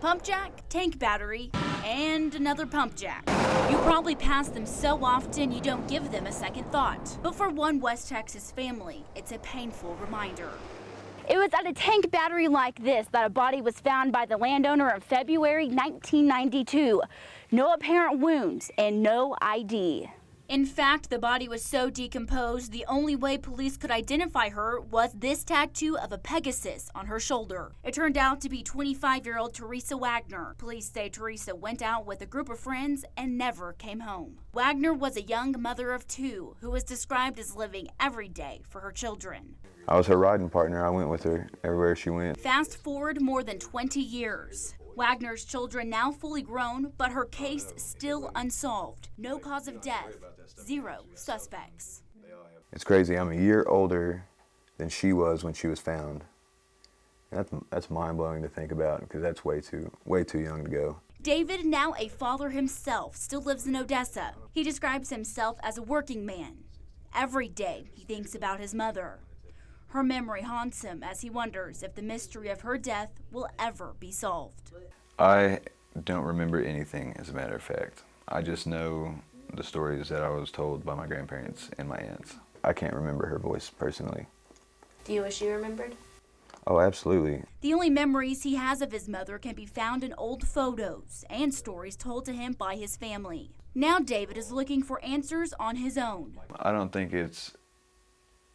pump jack, tank battery, and another pump jack. You probably pass them so often you don't give them a second thought. But for one West Texas family, it's a painful reminder. It was at a tank battery like this that a body was found by the landowner in February 1992. No apparent wounds and no ID. In fact, the body was so decomposed, the only way police could identify her was this tattoo of a Pegasus on her shoulder. It turned out to be 25-year-old Teresa Wagner. Police say Teresa went out with a group of friends and never came home. Wagner was a young mother of two who was described as living every day for her children. I was her riding partner. I went with her everywhere she went. Fast forward more than 20 years. Wagner's children now fully grown, but her case still unsolved. No cause of death, 0 suspects. It's crazy. I'm a year older than she was when she was found. And that's mind-blowing to think about because that's way too young to go. David, now a father himself, still lives in Odessa. He describes himself as a working man. Every day he thinks about his mother. Her memory haunts him as he wonders if the mystery of her death will ever be solved. I don't remember anything, as a matter of fact. I just know the stories that I was told by my grandparents and my aunts. I can't remember her voice personally. Do you wish you remembered? Oh, absolutely. The only memories he has of his mother can be found in old photos and stories told to him by his family. Now David is looking for answers on his own. I don't think it's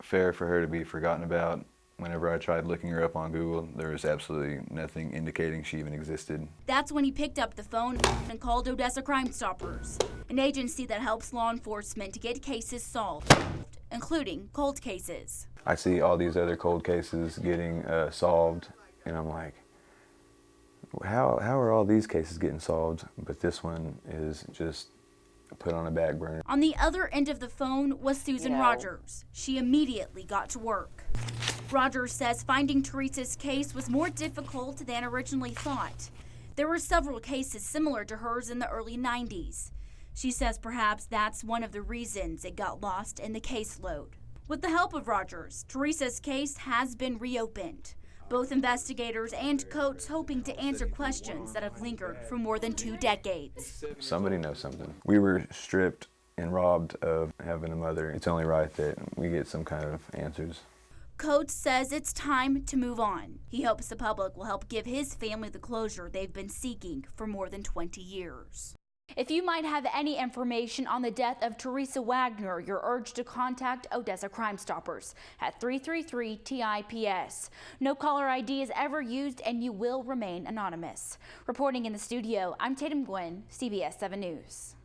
fair for her to be forgotten about. Whenever I tried looking her up on Google, there was absolutely nothing indicating she even existed. That's when he picked up the phone and called Odessa Crime Stoppers, an agency that helps law enforcement to get cases solved, including cold cases. I see all these other cold cases getting solved, and I'm like, how are all these cases getting solved, but this one is just put on a back burner? On the other end of the phone was Susan Rogers. She immediately got to work. Rogers says finding Teresa's case was more difficult than originally thought. There were several cases similar to hers in the early 90s. She says perhaps that's one of the reasons it got lost in the caseload. With the help of Rogers, Teresa's case has been reopened. Both investigators and Coates hoping to answer questions that have lingered for more than 2 decades. Somebody knows something. We were stripped and robbed of having a mother. It's only right that we get some kind of answers. Coates says it's time to move on. He hopes the public will help give his family the closure they've been seeking for more than 20 years. If you might have any information on the death of Teresa Wagner, you're urged to contact Odessa Crime Stoppers at 333-TIPS. No caller ID is ever used and you will remain anonymous. Reporting in the studio, I'm Tatum Gwynn, CBS 7 News.